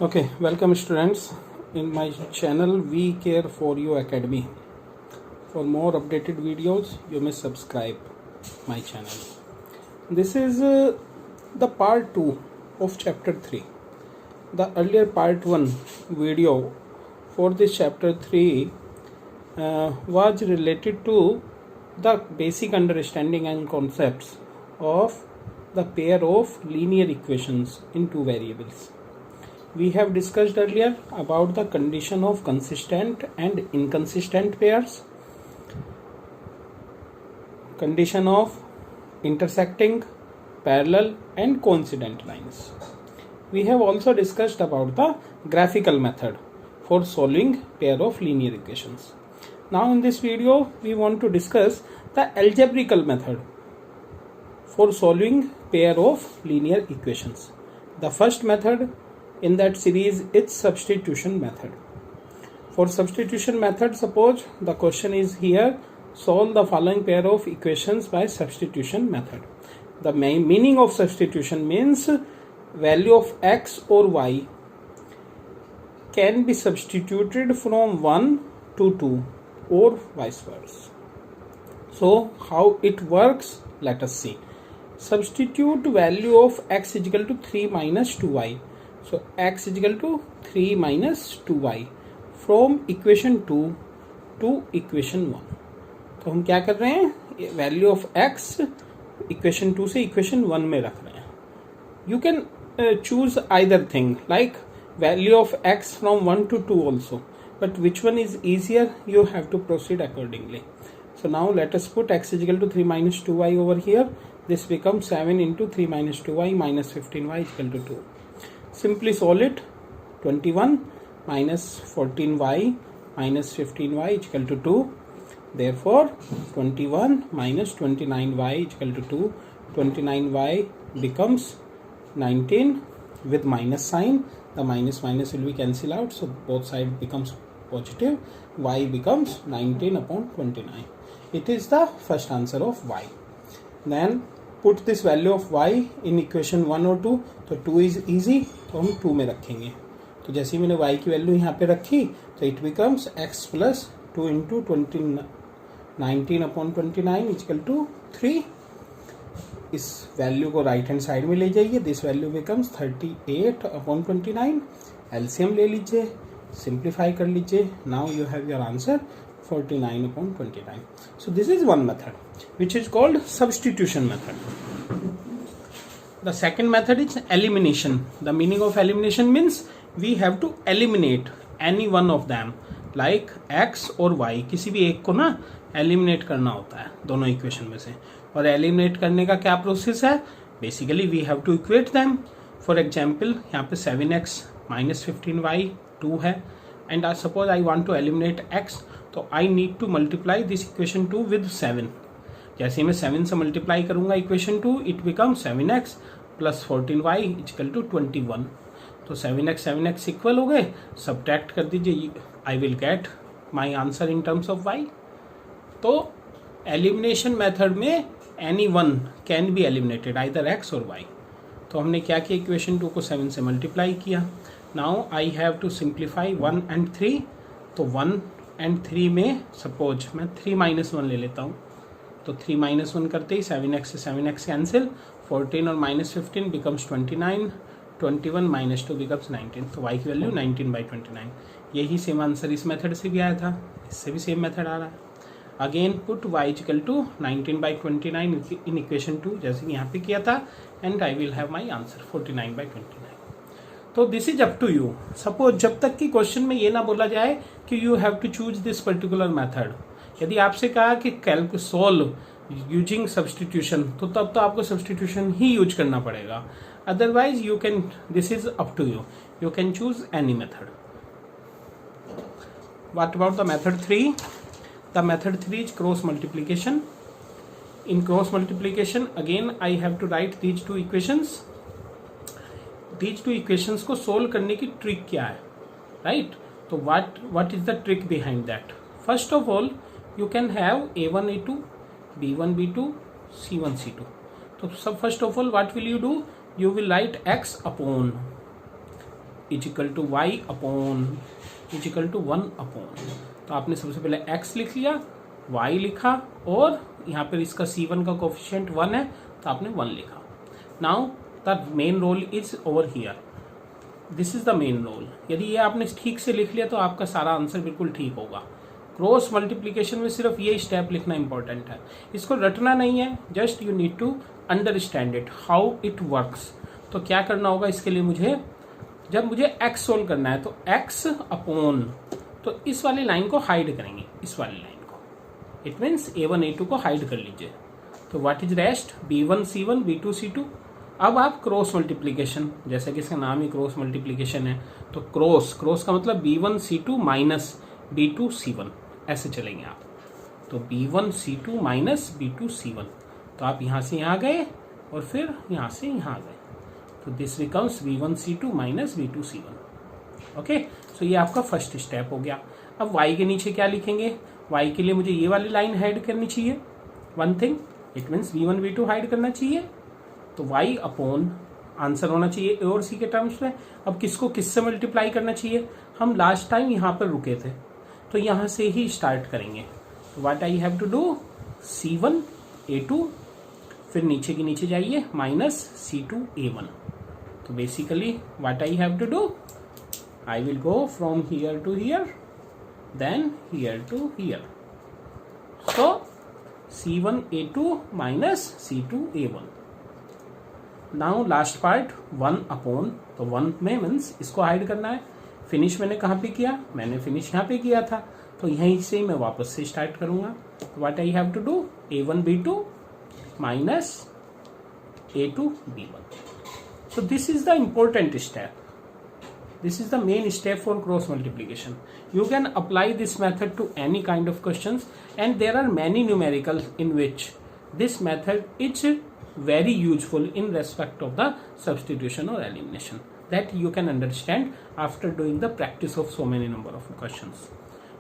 Okay, welcome students in my channel We Care For You Academy. For more updated videos, you may subscribe my channel. This is the part 2 of chapter 3. The earlier part 1 video for this chapter 3 was related to the basic understanding and concepts of the pair of linear equations in two variables. We have discussed earlier about the condition of consistent and inconsistent pairs, condition of intersecting, parallel and coincident lines. We have also discussed about the graphical method for solving pair of linear equations. Now in this video we want to discuss the algebraical method for solving pair of linear equations. The first method in that series is substitution method. For substitution method, suppose the question is here, solve the following pair of equations by substitution method. The main meaning of substitution means value of x or y can be substituted from 1 to 2 or vice versa. So how it works, let us see. Substitute value of x is equal to 3 minus 2y. So x is equal to 3 minus 2y from equation 2 to equation 1. तो हम क्या कर रहे हैं, value of x equation 2 से equation 1 में रख रहे हैं. You can choose either thing like value of x from 1 to 2 also, but which one is easier you have to proceed accordingly. So now let us put x is equal to 3 minus 2y over here. This becomes 7 into 3 minus 2y minus 15y is equal to 2. Simply solve it. 21 minus 14y minus 15y is equal to 2. Therefore 21 minus 29y is equal to 2. 29y becomes 19 with minus sign. The minus will be cancelled out, so both sides becomes positive. Y becomes 19 upon 29. It is the first answer of y. Then put this value of y in equation 1 or 2. तो 2 is easy, तो हम 2 में रखेंगे. तो जैसे ही मैंने y की value यहाँ पे रखी तो it becomes x plus 2 into 19 upon 29 equal to 3. इस वैल्यू को राइट हैंड साइड में ले जाइए. This value becomes 38 upon 29. LCM ले लीजिए, सिंप्लीफाई कर लीजिए. Now you have your answer 49 upon 29. So this is one method which is called substitution method. The second method is elimination. The meaning of elimination means we have to eliminate any one of them like x और y. किसी भी एक को ना eliminate करना होता है दोनों इक्वेशन में से. और eliminate करने का क्या प्रोसेस है? Basically we have to equate them. For example यहाँ पे 7x minus 15y 2 है and I suppose I want to eliminate x. तो I need to multiply this equation 2 with 7. जैसे मैं 7 से मल्टीप्लाई करूंगा equation 2, it become 7x plus 14y equal to 21. तो 7x इक्वल हो गए. सब्ट्रैक्ट कर दीजिए, I will get my answer in terms of y. तो एलिमिनेशन मेथड में any one can be eliminated either x और y. तो हमने क्या किया, इक्वेशन 2 को 7 से मल्टीप्लाई किया. Now I have to simplify 1 and 3. तो 1 and 3 में सपोज मैं 3 minus 1 ले लेता हूँ. तो 3 minus 1 करते ही 7x से 7x कैंसिल. 14 और minus 15 becomes 29. 21 minus 2 becomes 19. तो y की वैल्यू 19 by 29. यही सेम आंसर इस मेथड से भी आया था, इससे भी सेम मेथड आ रहा है. Again put y equal to 19 by 29 in equation 2 जैसे कि यहाँ पे किया था and I will have my answer 49 by 29. तो this is up to you. Suppose जब तक कि क्वेश्चन में ये ना बोला जाए कि you have to choose this particular method. यदि आपसे कहा कि कैल्क सोल्व यूजिंग सब्सटीट्यूशन, तो तब तो आपको सब्सटीट्यूशन ही यूज करना पड़ेगा. Otherwise you can, this is up to you, you can choose any method. What about the method 3? The method 3 is cross multiplication. In cross multiplication again I have to write these two equations. These two equations को solve करने की trick क्या है, right? तो what is the trick behind that? First of all, you can have a1 a2, b1 b2, c1 c2. So first of all, what will you do? You will write x upon is equal to y upon is equal to 1 upon, तो आपने सबसे पहले x लिख लिया, y लिखा, और यहाँ पर इसका C1 का कोफिशिएंट 1 है तो आपने 1 लिखा। Now the main role is over here, this is the main role. यदि ये आपने ठीक से लिख लिया तो आपका सारा आंसर बिल्कुल ठीक होगा। क्रॉस मल्टीप्लिकेशन में सिर्फ ये स्टेप लिखना इंपॉर्टेंट है, इसको रटना नहीं है, just you need to understand it how it works. तो क्या करना होगा इसके लिए, मुझे जब मुझे x सोल्व करना है तो x अपॉन, तो इस वाली लाइन को हाइड करेंगे, इस वाली लाइन को, इट मीन्स a1 a2 को हाइड कर लीजिए। तो what is rest, b1 c1 b2 c2। अब आप क्रॉस मल्टीप्लिकेशन, जैसे कि इसका नाम ही क्रॉस मल्टीप्लिकेशन है, तो क्रॉस का मतलब b1 c2 minus b2 c1, ऐसे चलेंगे आप। तो b1 c2 minus b2 c1, तो आप यहाँ से यहाँ गए और फिर यहाँ से यहाँ गए, तो this becomes b1 c2 minus b2 c1। Okay, so ये आपका फर्स्ट स्टेप हो गया। अब y के नीचे क्या लिखेंगे, y के लिए मुझे ये वाली लाइन हाइड करनी चाहिए, one thing, it means b1 b2 hide करना चाहिए, तो y अपॉन आंसर होना चाहिए ए और सी के टर्म्स में। अब किसको किससे मल्टीप्लाई करना चाहिए, हम लास्ट टाइम यहाँ पर रुके थे तो यहाँ से ही स्टार्ट करेंगे। तो what I have to do, c1 a2, फिर नीचे के नीचे जाइए माइनस c2 a1। तो basically what I have to do, I will go from here to here, then here to here, so c1 a2 minus c2 a1। Now last part 1 upon, तो 1 में means इसको hide करना है। Finish मैंने कहाँ पे किया, मैंने फिनिश यहाँ पे किया था, तो यहीं से मैं वापस से स्टार्ट करूंगा। What I have to do, a1 b2 minus a2 b1। So this is the important step, this is the main step for cross multiplication. You can apply this method to any kind of questions, and there are many numericals in which this method is very useful in respect of the substitution or elimination, that you can understand after doing the practice of so many number of questions.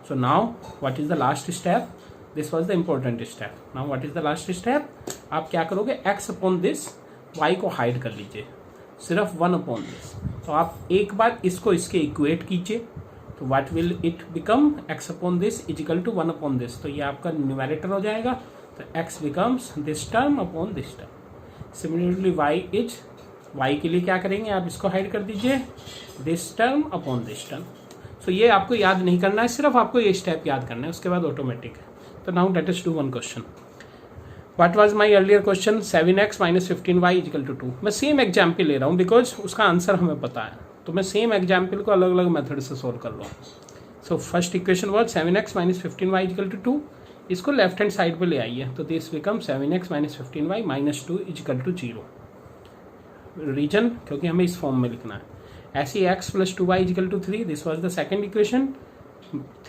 So now what is the last step, this was the important step. Now what is the last step, आप क्या करोगे, x upon this, y को hide कर लीजिए, सिर्फ 1 upon this. तो आप एक बार इसको इसके इक्वेट कीजिए, तो what will it become, x upon this is equal to 1 upon this, तो ये आपका न्यूमरेटर हो जाएगा, तो x becomes this term upon this term. Similarly y के लिए क्या करेंगे, आप इसको हाइड कर दीजिए, this term upon this term. So ये आपको याद नहीं करना है, सिर्फ आपको ये स्टेप याद करना है, उसके बाद ऑटोमेटिक है। तो now let us do one question. What was my earlier question, 7x minus 15y is equal to 2। मैं सेम एग्जाम्पल ले रहा हूँ बिकॉज उसका आंसर हमें पता है, तो मैं सेम एग्जाम्पल को अलग अलग मेथड से सोल्व कर रहा हूँ। So first equation was 7x minus 15y is equal to 2। इसको लेफ्ट हैंड साइड पे ले आइए, तो this become 7x minus 15y minus 2 is equal to 0। Reason, क्योंकि हमें इस फॉर्म में लिखना है। ऐसे x plus 2y is equal to 3, this was the second equation.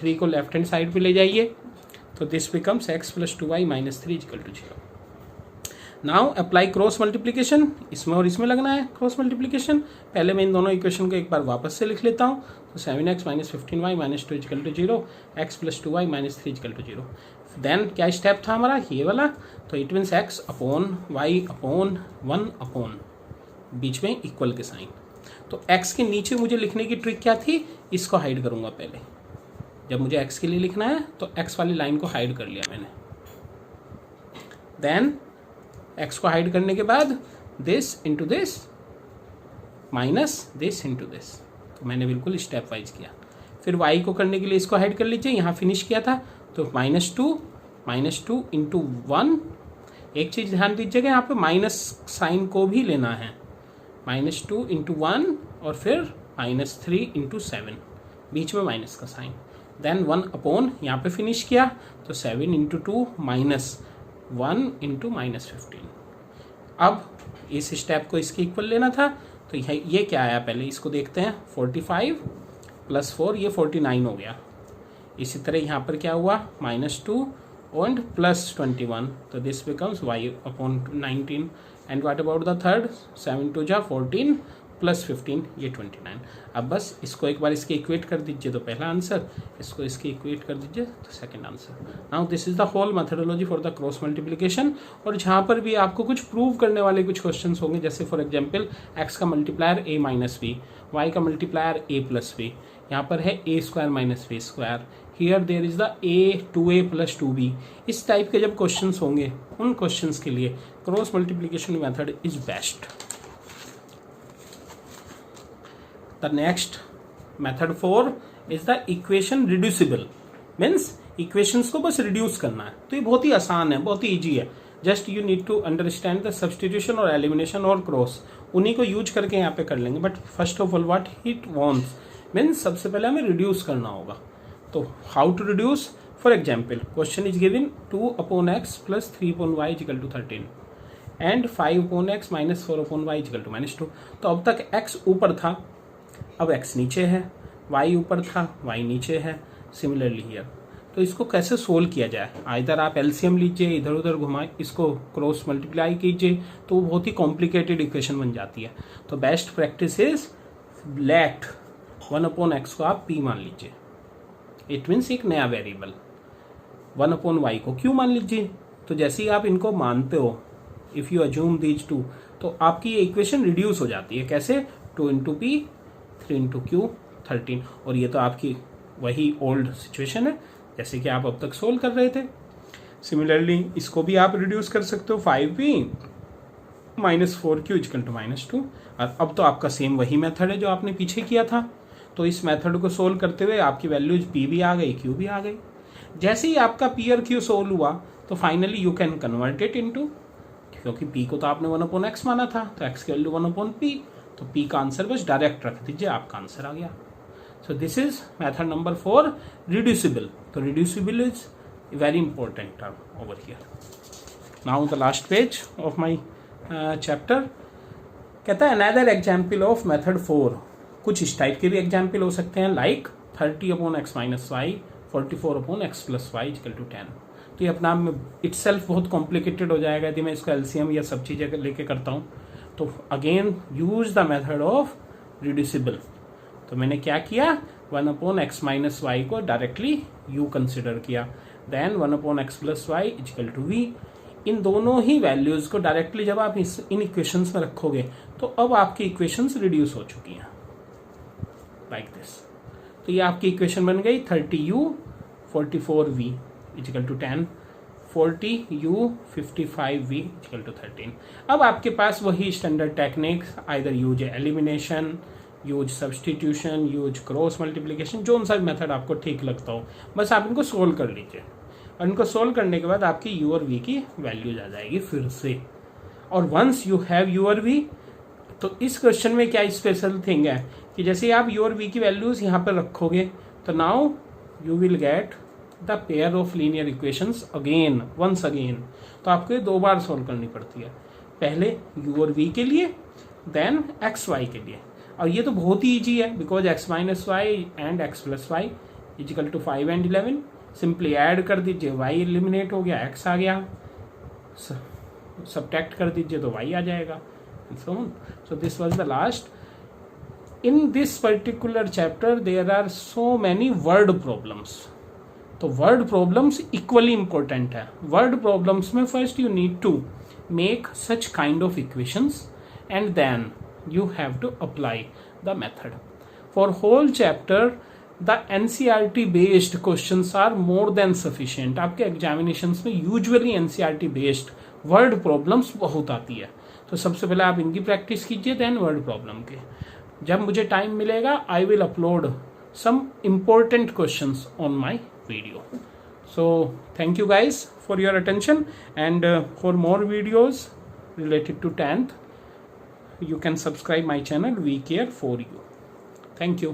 3 को लेफ्ट हैंड साइड पे ले जाइए, तो this becomes x plus 2y minus 3 is equal to 0। Now apply cross multiplication, इसमें और इसमें लगना है क्रॉस मल्टीप्लीकेशन। पहले मैं इन दोनों इक्वेशन को एक बार वापस से लिख लेता हूँ, तो 7x minus 15y minus 2 is equal to 0, x plus 2y minus 3 is equal to 0। Then क्या स्टेप था हमारा, ये वाला, तो it means x upon y upon 1 upon, बीच में इक्वल के साइन। तो x के नीचे मुझे लिखने की ट्रिक क्या थी, इसको हाइड करूंगा पहले। जब मुझे x के लिए लिखना है तो x वाली लाइन को हाइड कर लिया मैंने, देन x को हाइड करने के बाद this into this minus this into this, तो मैंने बिल्कुल स्टेप वाइज किया। फिर y को करने के लिए इसको हाइड कर लीजिए, यहाँ फिनिश किया था, तो -2 इंटू 1। एक चीज ध्यान दीजिएगा, यहाँ पे माइनस साइन को भी लेना है, -2 इंटू 1 और फिर -3 इंटू 7, बीच में माइनस का साइन, देन 1 अपॉन, यहाँ पे फिनिश किया, तो 7 इंटू 2 माइनस 1 इंटू -15। अब इस स्टेप को इसके इक्वल लेना था, तो ये क्या आया पहले इसको देखते हैं, 45 + 4 ये 49 हो गया। इसी तरह यहाँ पर क्या हुआ, -2 and +21, तो this becomes y upon 19। And what about the third, 7 2 जा 14 + 15 ये 29। अब बस इसको एक बार इसके इक्वेट कर दीजिए, तो पहला आंसर, इसको इसके इक्वेट कर दीजिए तो second answer. Now this is the whole methodology for the cross multiplication. और जहाँ पर भी आपको कुछ प्रूव करने वाले कुछ क्वेश्चंस होंगे, जैसे फॉर एग्जांपल x का मल्टीप्लायर a - b, y का मल्टीप्लायर a प्लस वी, यहाँ पर है a square minus v square, here there is the a 2a plus 2b। इस टाइप के जब क्वेश्चंस होंगे उन क्वेश्चंस के लिए cross multiplication method is best. The next method 4 is the equation reducible, means equations को बस रिड्यूस करना है। तो ये बहुत ही आसान है, बहुत ही ईजी है। Just you need to understand the substitution और एलिमिनेशन और क्रॉस, उन्हीं को यूज करके यहाँ पे कर लेंगे। But first of all what it wants means सबसे पहले हमें रिड्यूस करना होगा। तो how to reduce, for example question is given 2/x plus 3/y equal to 13 and 5/x minus 4/y equal to -2। तो अब तक x ऊपर था, अब x नीचे है, y ऊपर था, y नीचे है। सिमिलरली हियर, तो इसको कैसे सोल्व किया जाए, आइदर आप एलसीएम लीजिए, इधर उधर घुमाए, इसको क्रॉस मल्टीप्लाई कीजिए, तो वो बहुत ही कॉम्प्लिकेटेड इक्वेशन बन जाती है। तो best practice is late 1/x को आप p मान लीजिए, इट मीन्स एक नया वेरिएबल। 1/y को q मान लीजिए। तो जैसे ही आप इनको मानते हो, if you assume these two, तो आपकी ये इक्वेशन रिड्यूस हो जाती है। कैसे? 2 इंटू पी, 3 इंटू क्यू, 13। और ये तो आपकी वही ओल्ड सिचुएशन है जैसे कि आप अब तक सोल्व कर रहे थे। सिमिलरली इसको भी आप रिड्यूस कर सकते हो, 5p minus 4q equal to -2। और अब तो आपका सेम वही मेथड है जो आपने पीछे किया था। तो इस मेथड को सोल्व करते हुए आपकी वैल्यूज p भी आ गई, q भी आ गई। जैसे ही आपका p और q सोल्व हुआ तो finally you can convert it into, क्योंकि p को तो आपने 1/x माना था, तो x की वैल्यू 1/p, तो p का आंसर बस डायरेक्ट रख दीजिए, आपका आंसर आ गया। So this is method number 4, reducible. So reducible is a very important term over here. Now the last page of my chapter कहता है another example of method 4। कुछ इस टाइप के भी एग्जाम्पल हो सकते हैं, like 30/x minus y, 44/x plus y equal to 10। तो ये अपना itself बहुत कॉम्प्लिकेटेड हो जाएगा यदि मैं इसको एलसीएम या सब चीज़ें लेके करता हूँ। तो again use the method of reducible. तो मैंने क्या किया, 1/x माइनस वाई को डायरेक्टली u कंसिडर किया, then 1/x plus y equal to v। इन दोनों ही वैल्यूज को डायरेक्टली जब आप इन इक्वेशंस में रखोगे तो अब आपकी इक्वेशंस रिड्यूस हो चुकी हैं लाइक दिस। तो ये आपकी इक्वेशन बन गई 30u 44v equal to 10, 40u 55v equal to 13। अब आपके पास वही standard techniques, either use elimination, use substitution, use cross multiplication, जो सा मेथड आपको ठीक लगता हो, बस आप इनको सोल्व कर लीजिए। और इनको सोल्व करने के बाद आपकी यू और वी की वैल्यूज आ जाएगी फिर से। और वंस यू हैव यू और वी, तो इस क्वेश्चन में क्या स्पेशल थिंग है कि जैसे आप यू और वी की वैल्यूज यहाँ पर रखोगे तो now you will get the pair of linear equations again, once again. तो आपको ये 2 बार सोल्व करनी पड़ती है, पहले यू और वी के लिए, देन एक्स वाई के लिए। और ये तो बहुत ही ईजी है, because x minus y and x plus y equal to 5 and 11। Simply add कर दीजिए, y एलिमिनेट हो गया, x आ गया, सब्ट्रैक्ट कर दीजिए तो y आ जाएगा। So this was the last. In this particular chapter there are so many word problems. तो वर्ड प्रॉब्लम्स इक्वली इंपॉर्टेंट है। वर्ड प्रॉब्लम्स में first you need to make such kind of equations and then you have to apply the method. For whole chapter the NCERT based questions are more than sufficient. आपके examinations में usually NCERT based word problems बहुत आती है। तो सबसे पहले आप इनकी प्रैक्टिस कीजिए, देन वर्ड प्रॉब्लम के। जब मुझे टाइम मिलेगा I will upload some important questions on my video. So thank you guys for your attention, and for more videos related to 10th you can subscribe my channel, We Care For You. Thank you.